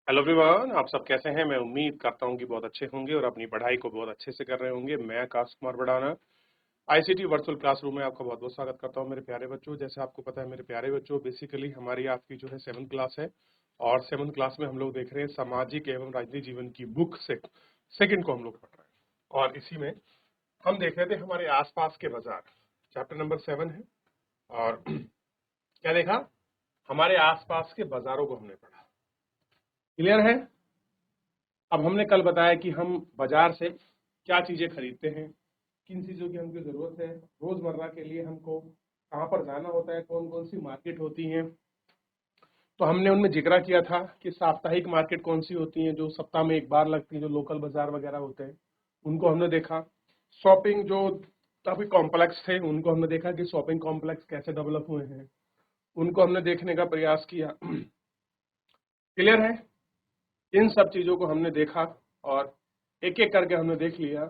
Hello everyone, आप सब कैसे हैं? मैं उम्मीद करता हूं कि बहुत अच्छे होंगे और अपनी पढ़ाई को बहुत अच्छे से कर रहे होंगे। मैं Akash Kumar Badana ICT virtual classroom में आपका बहुत बहुत स्वागत करता हूं मेरे प्यारे बच्चों। जैसे आपको पता है मेरे प्यारे बच्चों, बेसिकली हमारी आपकी जो है 7th क्लास है और 7th क्लास में हम लोग देख रहे हैं सामाजिक एवं राजनीतिक जीवन की बुक से सेकंड को हम लोग पढ़ रहे हैं। और इसी में हम देख रहे थे हमारे आसपास के बाजार, चैप्टर नंबर 7 है। और क्या देखा? हमारे आसपास के बाजारों को हमने पढ़ा। क्लियर है? अब हमने कल बताया कि हम बाजार से क्या चीजें खरीदते हैं, किन चीजों की हमको जरूरत है, रोजमर्रा के लिए हमको कहाँ पर जाना होता है, कौन कौन सी मार्केट होती है। तो हमने उनमें जिक्र किया था कि साप्ताहिक मार्केट कौन सी होती है, जो सप्ताह में एक बार लगती है, जो लोकल बाजार वगैरह होते हैं, उनको हमने देखा। शॉपिंग जो काफी कॉम्प्लेक्स थे, उनको हमने देखा कि शॉपिंग कॉम्प्लेक्स कैसे डेवलप हुए हैं, उनको हमने देखने का प्रयास किया। क्लियर है? इन सब चीजों को हमने देखा और एक एक करके हमने देख लिया।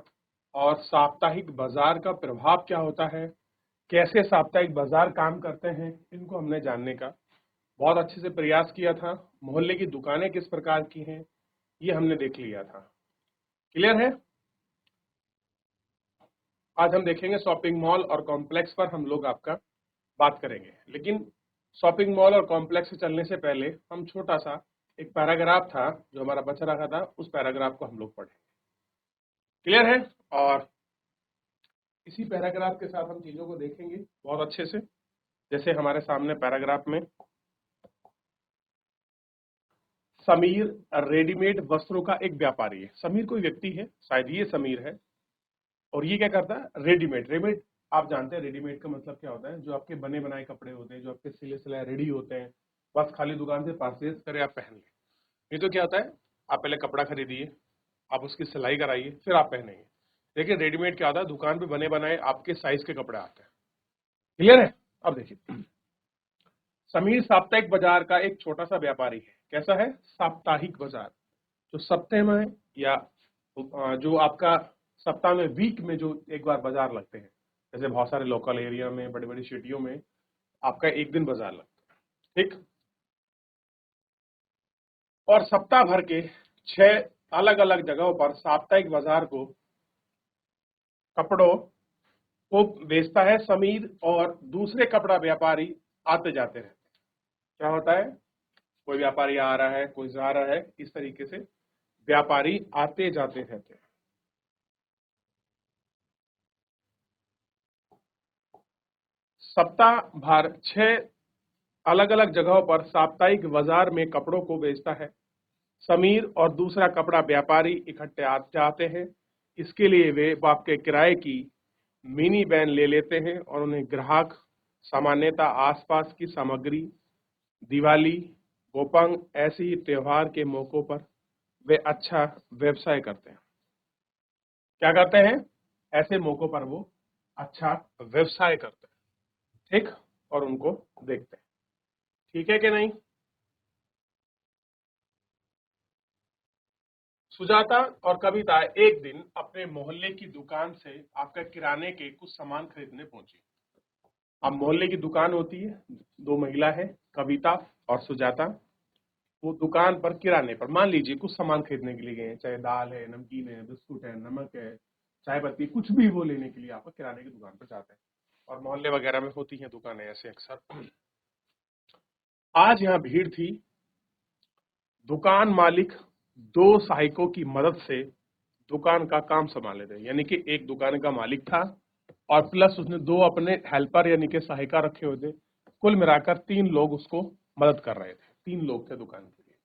और साप्ताहिक बाजार का प्रभाव क्या होता है, कैसे साप्ताहिक बाजार काम करते हैं, इनको हमने जानने का बहुत अच्छे से प्रयास किया था। मोहल्ले की दुकानें किस प्रकार की हैं, ये हमने देख लिया था। क्लियर है? आज हम देखेंगे शॉपिंग मॉल और कॉम्प्लेक्स पर हम लोग आपका बात करेंगे। लेकिन शॉपिंग मॉल और कॉम्प्लेक्स से चलने से पहले हम छोटा सा एक पैराग्राफ था जो हमारा बच रखा था, उस पैराग्राफ को हम लोग पढ़ें। क्लियर है? और इसी पैराग्राफ के साथ हम चीजों को देखेंगे बहुत अच्छे से। जैसे हमारे सामने पैराग्राफ में समीर रेडीमेड वस्त्रों का एक व्यापारी है। समीर कोई व्यक्ति है, शायद ये समीर है। और ये क्या करता है? रेडीमेड। रेडीमेड आप जानते हैं रेडीमेड का मतलब क्या होता है? जो आपके बने बनाए कपड़े होते हैं, जो आपके सिले सिलाए रेडी होते हैं, बस खाली दुकान से परचेज करें आप पहन लें। ये तो क्या होता है, आप पहले कपड़ा खरीदिए, आप उसकी सिलाई कराइए, फिर आप पहनेंगे। लेकिन रेडीमेड क्या होता है? दुकान पे बने बनाए आपके साइज के कपड़े आते हैं। क्लियर है? अब देखिए, समीर साप्ताहिक बाजार का एक छोटा सा व्यापारी है। कैसा है? साप्ताहिक बाजार, जो सप्ताह में या जो आपका सप्ताह में, वीक में जो एक बार बाजार लगते हैं। जैसे बहुत सारे लोकल एरिया में, बड़ी बड़ी सिटियों में आपका एक दिन बाजार लगता है, ठीक। और सप्ताह भर के 6 अलग अलग जगहों पर साप्ताहिक बाजार को, कपड़ों को बेचता है समीर। और दूसरे कपड़ा व्यापारी आते जाते रहते हैं। क्या होता है? कोई व्यापारी आ रहा है, कोई जा रहा है, इस तरीके से व्यापारी आते जाते रहते हैं। सप्ताह भर 6 अलग अलग जगहों पर साप्ताहिक बाजार में कपड़ों को बेचता है समीर। और दूसरा कपड़ा व्यापारी इकट्ठे आते हैं। इसके लिए वे आपके किराए की मिनी वैन ले लेते हैं और उन्हें ग्राहक सामान्यतः आसपास की सामग्री, दिवाली, गोपंग, ऐसे ही त्योहार के मौकों पर वे अच्छा व्यवसाय करते हैं। क्या करते हैं? ऐसे मौकों पर वो अच्छा व्यवसाय करते हैं, ठीक। और उनको देखते हैं, ठीक है कि नहीं? सुजाता और कविता एक दिन अपने मोहल्ले की दुकान से आपका किराने के कुछ सामान खरीदने पहुंची। अब मोहल्ले की दुकान होती है, 2 महिला है, कविता और सुजाता। वो दुकान पर किराने पर, मान लीजिए कुछ सामान खरीदने के लिए गए हैं, चाहे दाल है, नमकीन है, बिस्कुट है, नमक है, चाय पत्ती, कुछ भी वो लेने के लिए आप किराने की दुकान पर जाते हैं। और मोहल्ले वगैरह में होती हैं दुकानें ऐसे अक्सर। आज यहाँ भीड़ थी। दुकान मालिक 2 सहायकों की मदद से दुकान का काम संभाले थे। यानी कि एक दुकान का मालिक था और प्लस उसने 2 अपने हेल्पर यानी कि सहायिका रखे हुए थे। कुल मिलाकर 3 लोग उसको मदद कर रहे थे। 3 लोग थे दुकान के लिए।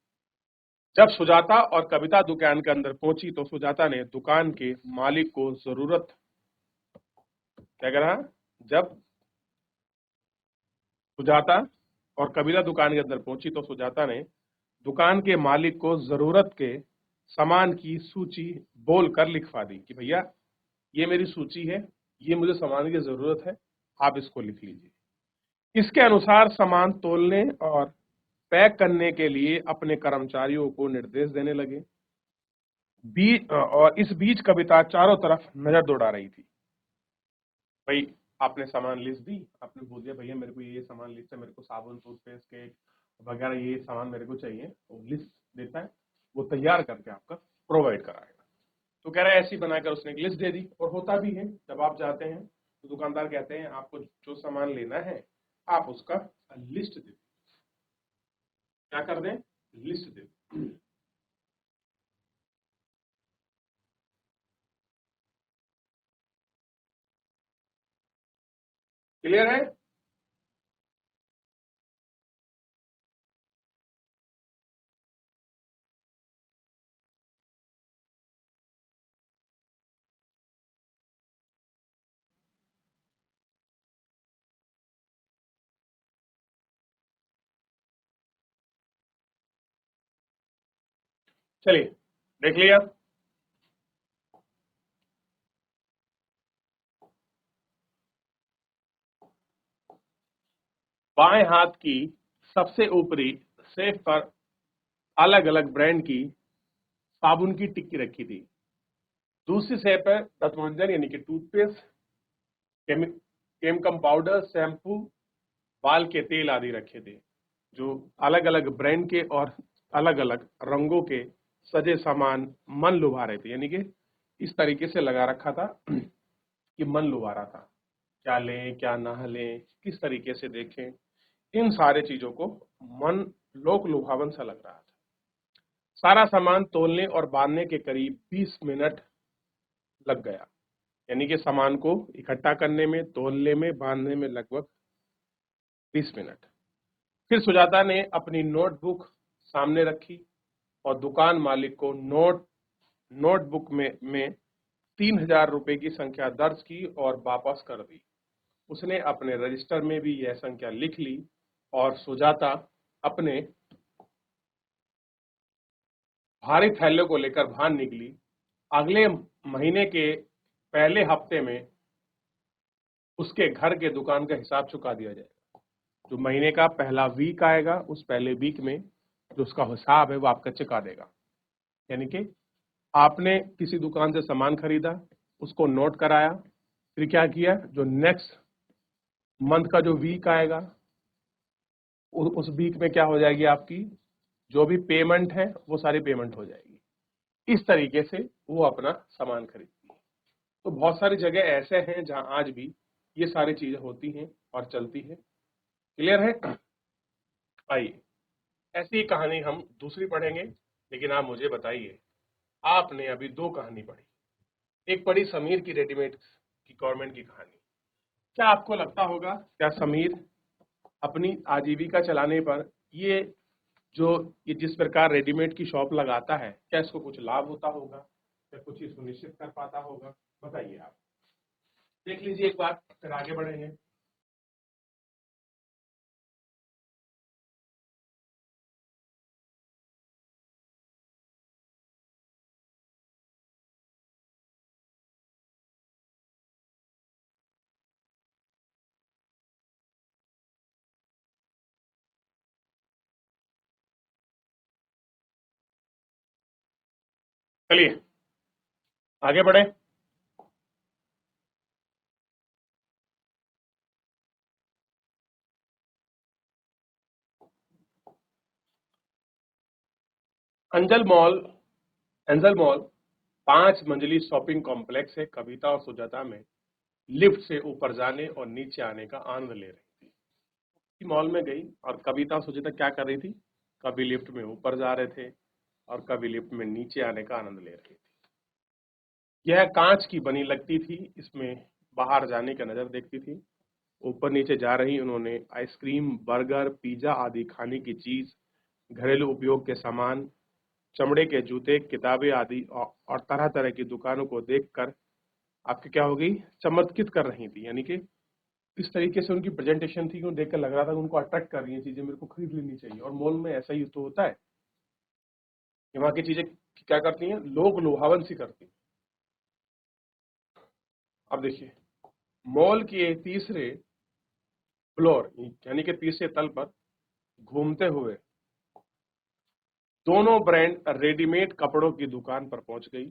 जब सुजाता और कविता दुकान के अंदर पहुंची तो सुजाता ने दुकान के मालिक को जरूरत, क्या कह रहा? जब सुजाता और कविता दुकान के अंदर पहुंची तो सुजाता ने दुकान के मालिक को जरूरत के सामान की सूची बोलकर लिखवा दी कि भैया ये मेरी सूची है, ये मुझे सामान की जरूरत है, आप इसको लिख लीजिए। इसके अनुसार सामान तोलने और पैक करने के लिए अपने कर्मचारियों को निर्देश देने लगे। और इस बीच कविता चारों तरफ नजर दौड़ा रही थी। भाई, आपने सामान लिस्ट दी, आपने बोल दिया भैया मेरे को ये सामान लिस्ट है, मेरे को साबुन, टूथपेस्ट, केक वगैरह ये सामान मेरे को चाहिए, तो लिस्ट देता है। वो तैयार करके आपका प्रोवाइड कराएगा। तो कह रहा है ऐसी बनाकर उसने एक लिस्ट दे दी, और होता भी है जब आप जाते हैं तो दुकानदार कहते हैं आपको जो सामान लेना है आप उसका लिस्ट दे, क्या कर दें, लिस्ट दे। क्लियर है? चलिए देख लिया। बाएं हाथ की सबसे ऊपरी शेल्फ पर अलग अलग ब्रांड की साबुन की टिक्की रखी थी। दूसरी शेल्फ पर दंतमंजन यानी कि टूथपेस्ट, केमकम पाउडर, शैम्पू, बाल के तेल आदि रखे थे, जो अलग अलग ब्रांड के और अलग अलग रंगों के सजे सामान मन लुभा रहे थे। यानी कि इस तरीके से लगा रखा था कि मन लुभा रहा था, क्या लें क्या ना लें, किस तरीके से देखें, इन सारे चीजों को मन लोक लुभावन सा लग रहा था। सारा सामान तोलने और बांधने के करीब 20 मिनट लग गया। यानी कि सामान को इकट्ठा करने में, तोलने में, बांधने में लगभग 20 मिनट। फिर सुजाता ने अपनी नोटबुक सामने रखी और दुकान मालिक को नोटबुक में 3,000 रुपए की संख्या दर्ज की और वापस कर दी। उसने अपने रजिस्टर में भी यह संख्या लिख ली और सुजाता अपने भारी थैले को लेकर बाहर निकली। अगले महीने के पहले हफ्ते में उसके घर के दुकान का हिसाब चुका दिया जाएगा। जो महीने का पहला वीक आएगा, उस पहले वीक में जो उसका हिसाब है वो आपका चुका देगा। यानी कि आपने किसी दुकान से सामान खरीदा, उसको नोट कराया, फिर क्या किया, जो नेक्स्ट मंथ का जो वीक आएगा उस वीक में क्या हो जाएगी, आपकी जो भी पेमेंट है वो सारी पेमेंट हो जाएगी। इस तरीके से वो अपना सामान खरीदती है। तो बहुत सारी जगह ऐसे हैं जहां आज भी ये सारी चीजें होती हैं और चलती हैं। क्लियर है? आइए ऐसी ही कहानी हम दूसरी पढ़ेंगे, लेकिन आप मुझे बताइए, आपने अभी दो कहानी पढ़ी, एक पढ़ी समीर की रेडीमेड की गवर्नमेंट की कहानी। क्या आपको लगता होगा क्या समीर अपनी आजीविका चलाने पर ये जो ये जिस प्रकार रेडीमेड की शॉप लगाता है, क्या इसको कुछ लाभ होता होगा, क्या कुछ ही सुनिश्चित कर पाता होगा? बताइए आप। देख लीजिए एक बार, फिर आगे बढ़ेंगे। चलिए आगे बढ़े। अंजल मॉल एंजल मॉल 5 मंजिली शॉपिंग कॉम्प्लेक्स है। कविता और सुजाता में लिफ्ट से ऊपर जाने और नीचे आने का आनंद ले रही थी। मॉल में गई और कविता और सुजाता क्या कर रही थी, कभी लिफ्ट में ऊपर जा रहे थे और कभी लिफ्ट में नीचे आने का आनंद ले रही थी। यह कांच की बनी लगती थी, इसमें बाहर जाने का नजर देखती थी। ऊपर नीचे जा रही उन्होंने आइसक्रीम, बर्गर, पिज्जा आदि खाने की चीज, घरेलू उपयोग के सामान, चमड़े के जूते, किताबें आदि और तरह तरह की दुकानों को देखकर आपकी क्या हो गई, चमत्कृत कर रही थी। यानी कि इस तरीके से उनकी प्रेजेंटेशन थी कि उनको देखकर लग रहा था कि उनको अट्रैक्ट कर रही है चीजें, मेरे को खरीद लेनी चाहिए। और मॉल में ऐसा ही तो होता है कि वहां की चीजें क्या करती हैं, लोग लुभावन सी करती हैं। अब देखिए, मॉल के तीसरे फ्लोर यानी कि तीसरे तल पर घूमते हुए दोनों ब्रांड रेडीमेड कपड़ों की दुकान पर पहुंच गई।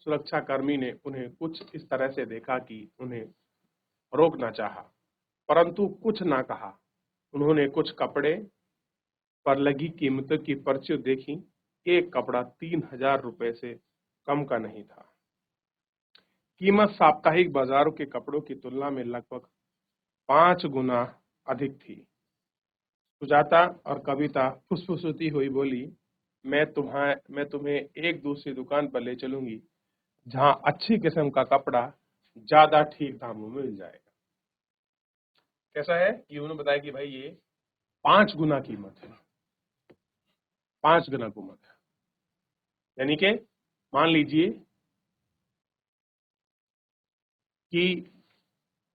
सुरक्षा कर्मी ने उन्हें कुछ इस तरह से देखा कि उन्हें रोकना चाहा, परंतु कुछ ना कहा। उन्होंने कुछ कपड़े पर लगी कीमतों की पर्ची देखी एक कपड़ा 3,000 रुपए से कम का नहीं था। कीमत साप्ताहिक बाजारों के कपड़ों की तुलना में लगभग 5 गुना अधिक थी। सुजाता और कविता फुसफुसाती हुई बोली, मैं तुम्हें एक दूसरी दुकान पर ले चलूंगी जहां अच्छी किस्म का कपड़ा ज्यादा ठीक दामों में मिल जाएगा। कैसा है कि उन्होंने बताया कि भाई ये 5 गुना कीमत है, 5 गुना कीमत है। यानी कि मान लीजिए कि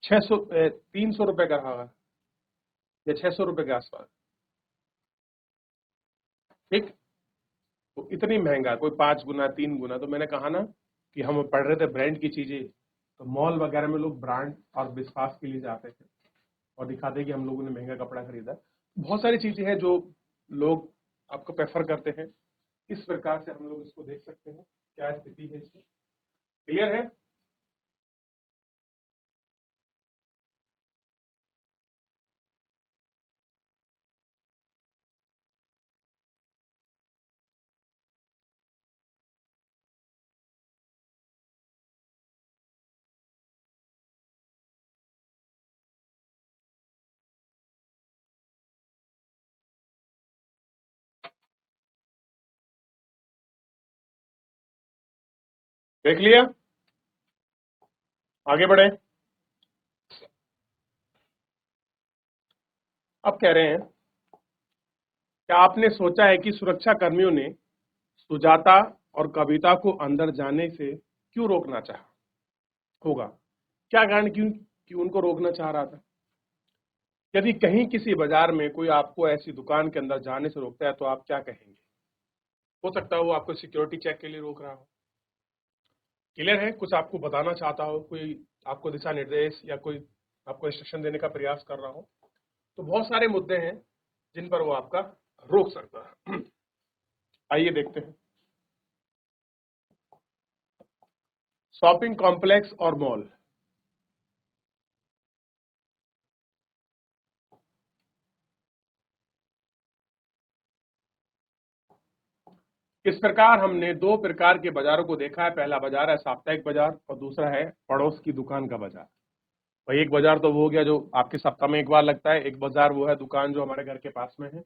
600 300 रुपए का रहा या 600 रुपए के आसपास, ठीक। तो इतनी महंगा, कोई 5 गुना 3 गुना। तो मैंने कहा ना कि हम पढ़ रहे थे ब्रांड की चीजें, तो मॉल वगैरह में लोग ब्रांड और विश्वास के लिए जाते थे और दिखाते कि हम लोगों ने महंगा कपड़ा खरीदा। बहुत सारी चीजें हैं जो लोग आपको प्रेफर करते हैं। इस प्रकार से हम लोग इसको देख सकते हैं क्या स्थिति है इसकी। क्लियर है? देख लिया? आगे बढ़े। अब कह रहे हैं, क्या आपने सोचा है कि सुरक्षा कर्मियों ने सुजाता और कविता को अंदर जाने से क्यों रोकना चाहा होगा? क्या कारण क्यों उनको रोकना चाह रहा था? यदि कहीं किसी बाजार में कोई आपको ऐसी दुकान के अंदर जाने से रोकता है तो आप क्या कहेंगे? हो सकता है वो आपको सिक्योरिटी चेक के लिए रोक रहा हो। क्लियर है? कुछ आपको बताना चाहता हो, कोई आपको दिशा निर्देश या कोई आपको इंस्ट्रक्शन देने का प्रयास कर रहा हो। तो बहुत सारे मुद्दे हैं जिन पर वो आपका रोक सकता है। आइए देखते हैं। शॉपिंग कॉम्प्लेक्स और मॉल। इस प्रकार हमने दो प्रकार के बाजारों को देखा है। पहला बाजार है साप्ताहिक बाजार और दूसरा है पड़ोस की दुकान का बाजार। भाई एक बाजार तो वो हो गया जो आपके सप्ताह में एक बार लगता है, एक बाजार वो है दुकान जो हमारे घर के पास में है।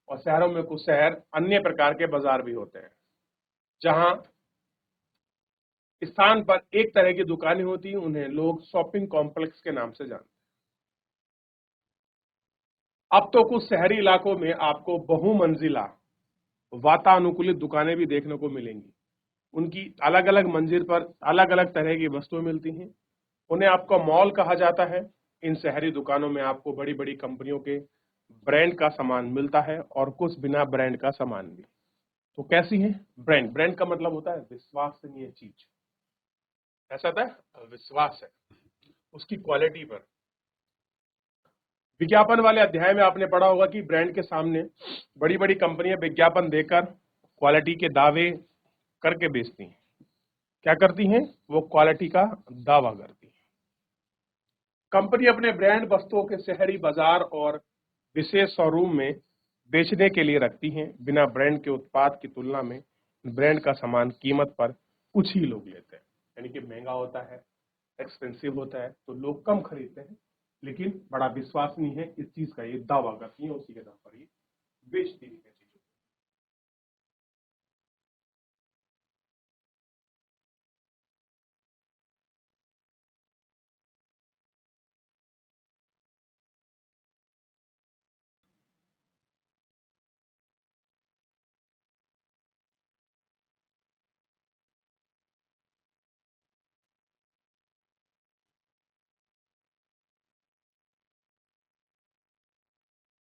और शहरों में कुछ शहर अन्य प्रकार के बाजार भी होते हैं जहां स्थान पर एक तरह की दुकानें होती हैं, उन्हें लोग शॉपिंग कॉम्प्लेक्स के नाम से जानते हैं। अब तो कुछ शहरी इलाकों में आपको बहुमंजिला वातानुकूलित दुकानें भी देखने को मिलेंगी। उनकी अलग अलग मंजिल पर अलग अलग तरह की वस्तुएं मिलती हैं। उन्हें आपका मॉल कहा जाता है। इन शहरी दुकानों में आपको बड़ी बड़ी कंपनियों के ब्रांड का सामान मिलता है और कुछ बिना ब्रांड का सामान भी। तो कैसी है ब्रांड? ब्रांड का मतलब होता है विश्वसनीय चीज। ऐसा था, विश्वास है उसकी क्वालिटी पर। विज्ञापन वाले अध्याय में आपने पढ़ा होगा कि ब्रांड के सामने बड़ी बड़ी कंपनियां विज्ञापन देकर क्वालिटी के दावे करके बेचती हैं। क्या करती हैं? वो क्वालिटी का दावा करती हैं। कंपनी अपने ब्रांड वस्तुओं के शहरी बाजार और विशेष शोरूम में बेचने के लिए रखती हैं। बिना ब्रांड के उत्पाद की तुलना में ब्रांड का सामान कीमत पर कुछ ही लोग लेते हैं। यानी कि महंगा होता है, एक्सपेंसिव होता है, तो लोग कम खरीदते हैं। लेकिन बड़ा विश्वसनीय है इस चीज का, ये दावा करती है, उसी के दाम पर ये बेचती है चीजों।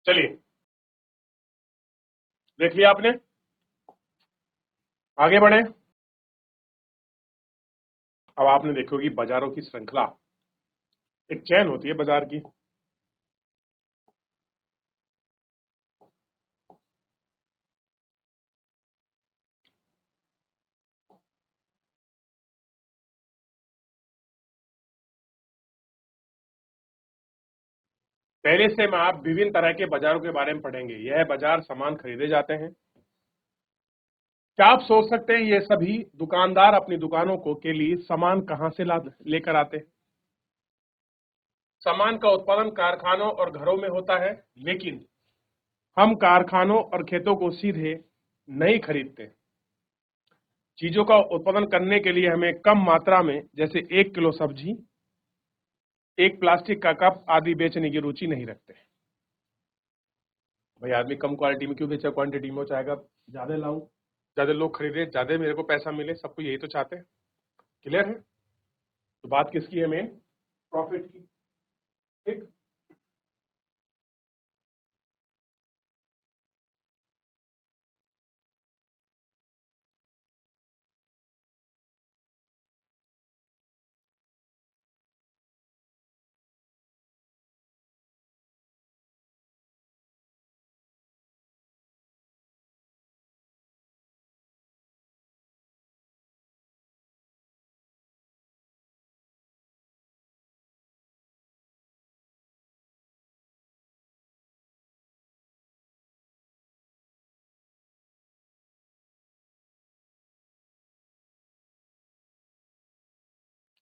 चलिए, देख लिया आपने? आगे बढ़े। अब आपने देखो कि बाजारों की श्रृंखला, एक चैन होती है बाजार की। पहले से हम आप विभिन्न तरह के बाजारों के बारे में पढ़ेंगे। यह बाजार सामान खरीदे जाते हैं, क्या आप सोच सकते हैं ये सभी दुकानदार अपनी दुकानों को के लिए सामान कहां से लेकर आते हैं? सामान का उत्पादन कारखानों और घरों में होता है, लेकिन हम कारखानों और खेतों को सीधे नहीं खरीदते। चीजों का उत्पादन करने के लिए हमें कम मात्रा में, जैसे 1 किलो सब्जी, एक प्लास्टिक का कप आदि बेचने की रुचि नहीं रखते। भाई आदमी कम क्वालिटी में क्यों बेचे, क्वांटिटी में वो चाहेगा ज्यादा लाऊं, ज्यादा लोग खरीदे, ज्यादा मेरे को पैसा मिले, सबको यही तो चाहते हैं। क्लियर है? तो बात किसकी है? मेन प्रॉफिट की। ठीक।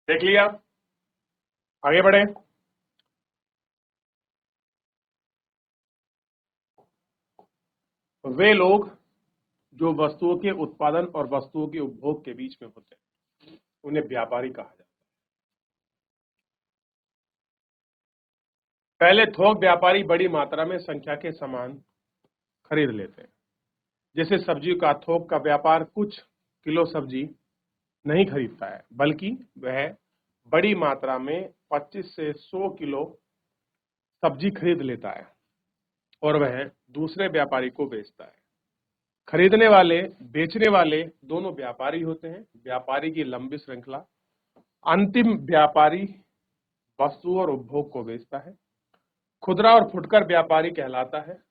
देख लिया, आगे बढ़े। वे लोग जो वस्तुओं के उत्पादन और वस्तुओं के उपभोग के बीच में होते हैं, उन्हें व्यापारी कहा जाता है। पहले थोक व्यापारी बड़ी मात्रा में संख्या के सामान खरीद लेते हैं। जैसे सब्जी का थोक का व्यापार कुछ किलो सब्जी नहीं खरीदता है, बल्कि वह बड़ी मात्रा में 25 से 100 किलो सब्जी खरीद लेता है और वह दूसरे व्यापारी को बेचता है। खरीदने वाले बेचने वाले दोनों व्यापारी होते हैं। व्यापारी की लंबी श्रृंखला। अंतिम व्यापारी वस्तु और उपभोग को बेचता है। खुदरा और फुटकर व्यापारी कहलाता है।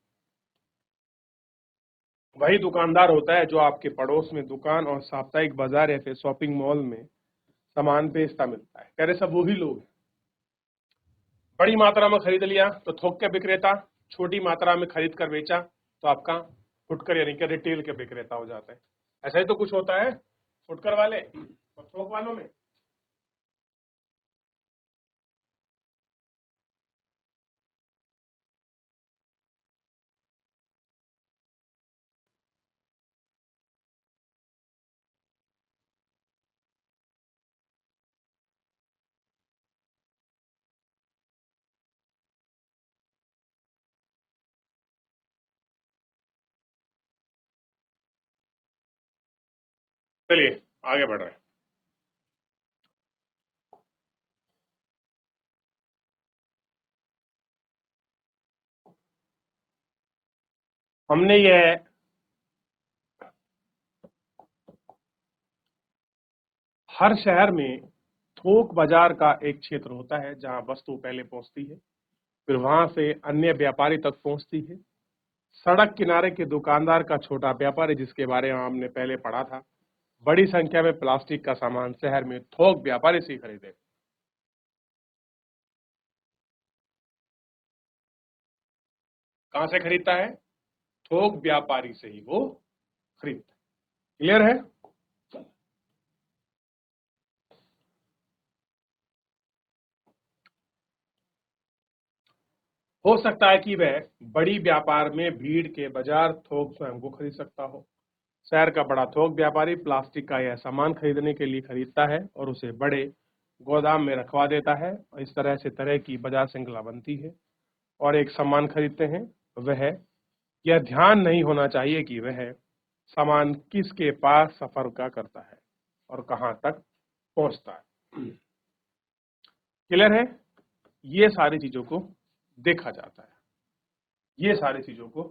वही दुकानदार होता है जो आपके पड़ोस में दुकान और साप्ताहिक बाजार या फिर शॉपिंग मॉल में सामान बेचता मिलता है। कह रहे सब वही लोग हैं। बड़ी मात्रा में खरीद लिया तो थोक के विक्रेता, छोटी मात्रा में खरीद कर बेचा तो आपका फुटकर यानी कि रिटेल के विक्रेता हो जाता है। ऐसा ही तो कुछ होता है फुटकर वाले और थोक वालों में। चलिए आगे बढ़ रहे हैं। हमने यह हर शहर में थोक बाजार का एक क्षेत्र होता है जहां वस्तु पहले पहुंचती है, फिर वहां से अन्य व्यापारी तक पहुंचती है। सड़क किनारे के दुकानदार का छोटा व्यापारी, जिसके बारे में हमने पहले पढ़ा था, बड़ी संख्या में प्लास्टिक का सामान शहर में थोक व्यापारी से खरीदे। कहां से खरीदता है? थोक व्यापारी से ही वो खरीदता है। क्लियर है? हो सकता है कि वह बड़ी व्यापार में भीड़ के बाजार थोक स्वयं को खरीद सकता हो। शहर का बड़ा थोक व्यापारी प्लास्टिक का यह सामान खरीदने के लिए खरीदता है और उसे बड़े गोदाम में रखवा देता है। और इस तरह से तरह की बाजार श्रृंखला बनती है और एक सामान खरीदते हैं। वह यह ध्यान नहीं होना चाहिए कि वह सामान किसके पास सफर का करता है और कहां तक पहुंचता है। क्लियर है? ये सारी चीजों को देखा जाता है, ये सारी चीजों को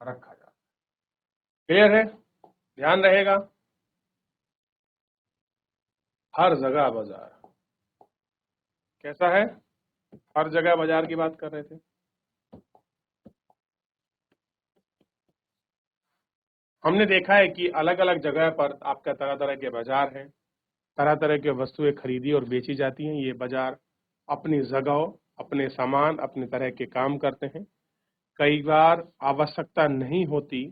रखा जाता है। क्लियर है? ध्यान रहेगा। हर जगह बाजार। कैसा है? हर जगह बाजार की बात कर रहे थे। हमने देखा है कि अलग अलग जगह पर आपका तरह तरह के बाजार हैं, तरह तरह के वस्तुएं खरीदी और बेची जाती हैं। ये बाजार अपनी जगह, अपने सामान, अपने तरह के काम करते हैं। कई बार आवश्यकता नहीं होती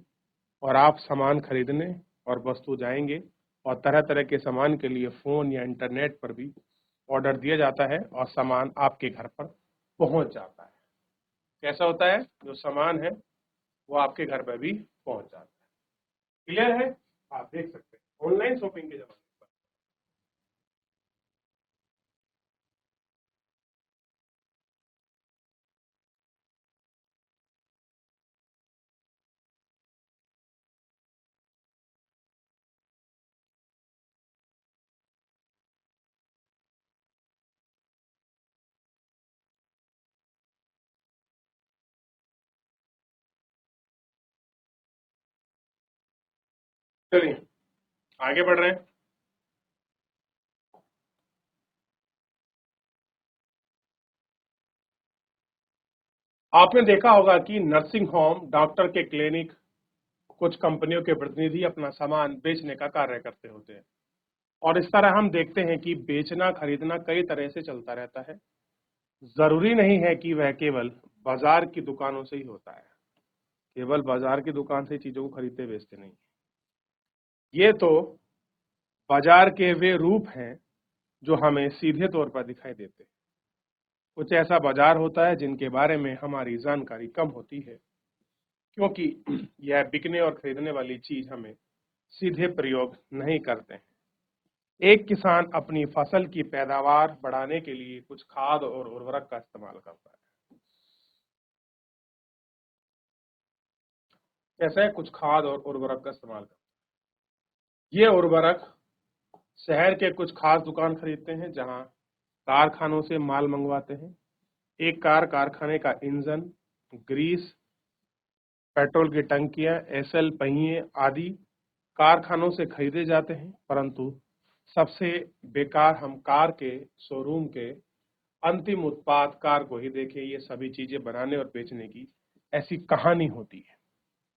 और आप सामान खरीदने और वस्तु जाएंगे और तरह तरह के सामान के लिए फ़ोन या इंटरनेट पर भी ऑर्डर दिया जाता है और सामान आपके घर पर पहुंच जाता है। कैसा होता है? जो सामान है वो आपके घर पर भी पहुंच जाता है। क्लियर है? आप देख सकते हैं ऑनलाइन शॉपिंग के जमाने पर। चलिए आगे बढ़ रहे हैं। आपने देखा होगा कि नर्सिंग होम, डॉक्टर के क्लिनिक, कुछ कंपनियों के प्रतिनिधि अपना सामान बेचने का कार्य करते होते हैं और इस तरह हम देखते हैं कि बेचना खरीदना कई तरह से चलता रहता है। जरूरी नहीं है कि वह केवल बाजार की दुकानों से ही होता है। केवल बाजार की दुकान से चीजों को खरीदते बेचते नहीं। ये तो बाजार के वे रूप हैं जो हमें सीधे तौर पर दिखाई देते हैं। कुछ ऐसा बाजार होता है जिनके बारे में हमारी जानकारी कम होती है, क्योंकि यह बिकने और खरीदने वाली चीज हमें सीधे प्रयोग नहीं करते हैं। एक किसान अपनी फसल की पैदावार बढ़ाने के लिए कुछ खाद और उर्वरक का इस्तेमाल करता है। कैसे? कुछ खाद और उर्वरक का इस्तेमाल करता है। ये उर्वरक शहर के कुछ खास दुकान खरीदते हैं जहां कारखानों से माल मंगवाते हैं। एक कारखाने का इंजन, ग्रीस, पेट्रोल की टंकियां, एसएल पहिए आदि कारखानों से खरीदे जाते हैं, परंतु सबसे बेकार हम कार के शोरूम के अंतिम उत्पाद कार को ही देखें। ये सभी चीजें बनाने और बेचने की ऐसी कहानी होती है।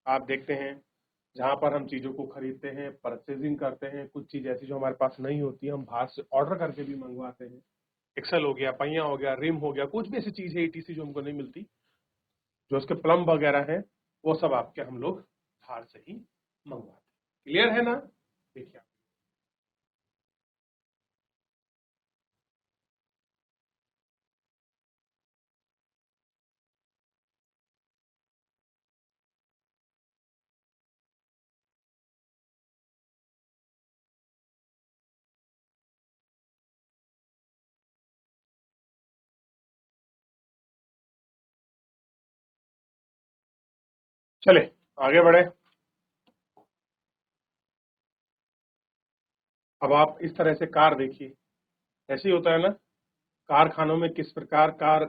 आप देखते हैं जहां पर हम चीजों को खरीदते हैं, परचेजिंग करते हैं, कुछ चीज ऐसी जो हमारे पास नहीं होती, हम बाहर से ऑर्डर करके भी मंगवाते हैं। एक्सल हो गया, पहिया हो गया, रिम हो गया, कुछ भी ऐसी चीज है ईटीसी जो हमको नहीं मिलती, जो उसके प्लम वगैरह है, वो सब आपके हम लोग बाहर से ही मंगवाते हैं। क्लियर है ना? देखिए चले आगे बढ़े। अब आप इस तरह से कार देखिए, ऐसे ही होता है ना, कारखानों में किस प्रकार कार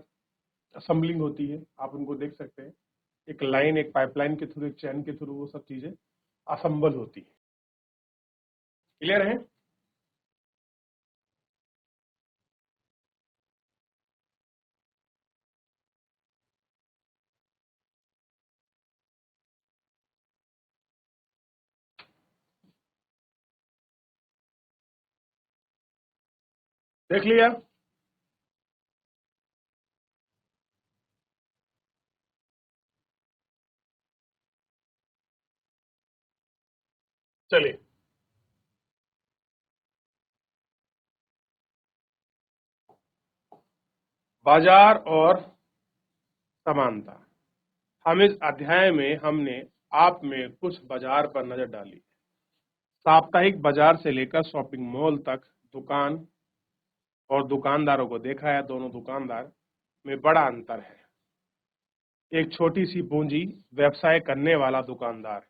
असेंबलिंग होती है, आप उनको देख सकते हैं। एक लाइन, एक पाइपलाइन के थ्रू, एक चैन के थ्रू वो सब चीजें असेंबल होती है। क्लियर है? देख लिया? चलिए बाजार और समानता। हम इस अध्याय में हमने आप में कुछ बाजार पर नजर डाली। साप्ताहिक बाजार से लेकर शॉपिंग मॉल तक दुकान और दुकानदारों को देखा है। दोनों दुकानदार में बड़ा अंतर है। एक छोटी सी पूंजी व्यवसाय करने वाला दुकानदार,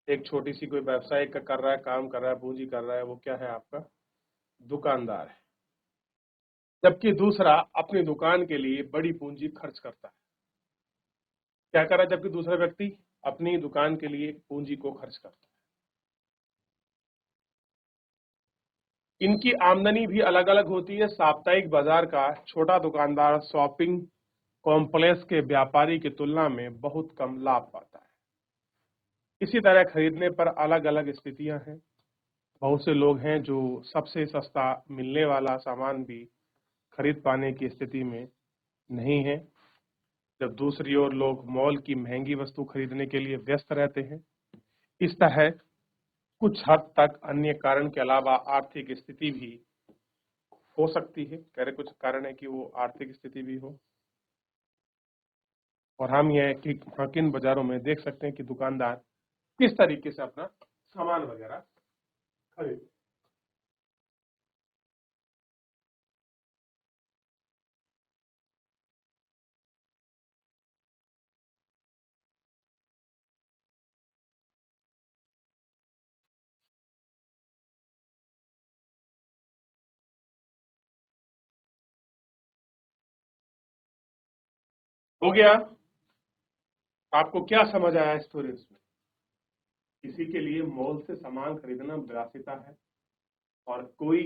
एक छोटी सी कोई व्यवसाय का कर रहा है, काम कर रहा है, पूंजी कर रहा है, वो क्या है? आपका दुकानदार है। जबकि दूसरा अपनी दुकान के लिए बड़ी पूंजी खर्च करता है। क्या कर रहा है? जबकि दूसरा व्यक्ति अपनी दुकान के लिए पूंजी को खर्च करता है। इनकी आमदनी भी अलग अलग होती है। साप्ताहिक बाजार का छोटा दुकानदार शॉपिंग कॉम्प्लेक्स के व्यापारी की तुलना में बहुत कम लाभ पाता है। इसी तरह खरीदने पर अलग अलग स्थितियां हैं। बहुत से लोग हैं जो सबसे सस्ता मिलने वाला सामान भी खरीद पाने की स्थिति में नहीं है, जब दूसरी ओर लोग मॉल की महंगी वस्तु खरीदने के लिए व्यस्त रहते हैं। इस तरह कुछ हद तक अन्य कारण के अलावा आर्थिक स्थिति भी हो सकती है। कह रहे कुछ कारण है कि वो आर्थिक स्थिति भी हो। और हम यह कि किन बाजारों में देख सकते हैं कि दुकानदार किस तरीके से अपना सामान वगैरह खरीद। हो गया? आपको क्या समझ आया स्टोरीज में? किसी के लिए मॉल से सामान खरीदना विलासिता है और कोई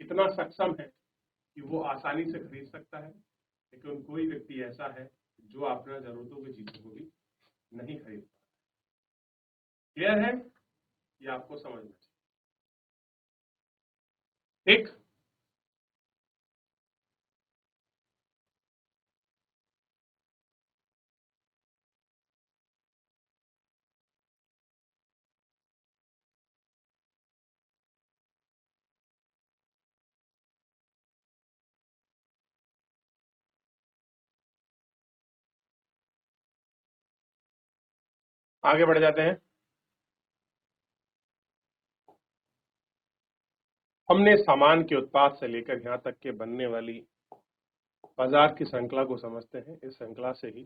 इतना सक्षम है कि वो आसानी से खरीद सकता है, लेकिन कोई व्यक्ति ऐसा है जो अपना जरूरतों की चीजों को भी नहीं खरीद पाता। क्लियर है? ये आपको समझना चाहिए। ठीक, आगे बढ़ जाते हैं। हमने सामान के उत्पाद से लेकर यहाँ तक के बनने वाली बाजार की श्रृंखला को समझते हैं। इस श्रृंखला से ही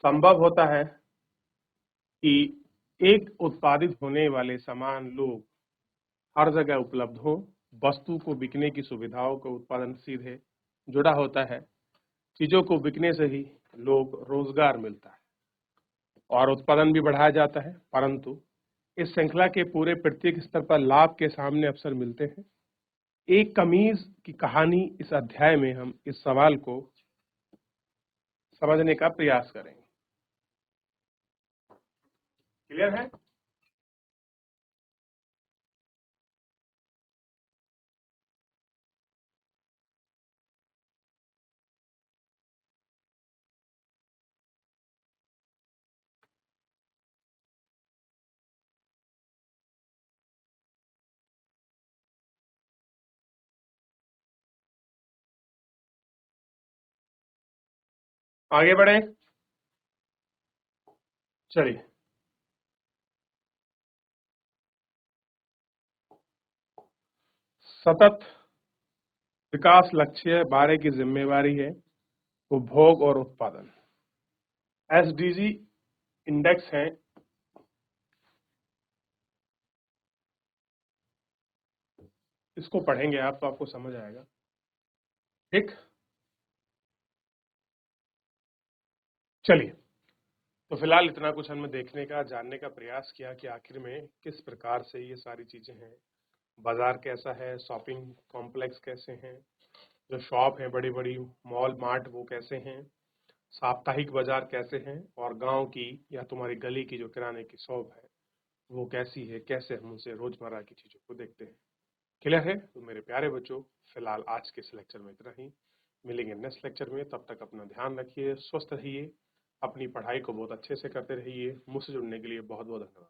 संभव होता है कि एक उत्पादित होने वाले सामान लोग हर जगह उपलब्ध हो। वस्तु को बिकने की सुविधाओं का उत्पादन सीधे जुड़ा होता है। चीजों को बिकने से ही लोग रोजगार मिलता है और उत्पादन भी बढ़ाया जाता है, परंतु इस श्रृंखला के पूरे प्रत्येक स्तर पर लाभ के सामने अवसर मिलते हैं। एक कमीज की कहानी इस अध्याय में हम इस सवाल को समझने का प्रयास करेंगे। क्लियर है? आगे बढ़े, चलिए। सतत विकास लक्ष्य 12 की जिम्मेवारी है उपभोग और उत्पादन। एसडीजी इंडेक्स है, इसको पढ़ेंगे आप तो आपको समझ आएगा। ठीक, चलिए। तो फिलहाल इतना कुछ हमने देखने का जानने का प्रयास किया कि आखिर में किस प्रकार से ये सारी चीजें हैं, बाजार कैसा है, शॉपिंग कॉम्प्लेक्स कैसे हैं, जो शॉप है बड़ी बड़ी मॉल मार्ट वो कैसे हैं, साप्ताहिक बाजार कैसे हैं, और गांव की या तुम्हारी गली की जो किराने की शॉप है वो कैसी है, कैसे हम उनसे रोजमर्रा की चीजों को देखते हैं। क्लियर है? तो मेरे प्यारे बच्चों, फिलहाल आज के इस लेक्चर में इतना ही। मिलेंगे नेक्स्ट लेक्चर में, तब तक अपना ध्यान रखिए, स्वस्थ रहिए, अपनी पढ़ाई को बहुत अच्छे से करते रहिए। मुझसे जुड़ने के लिए बहुत बहुत धन्यवाद।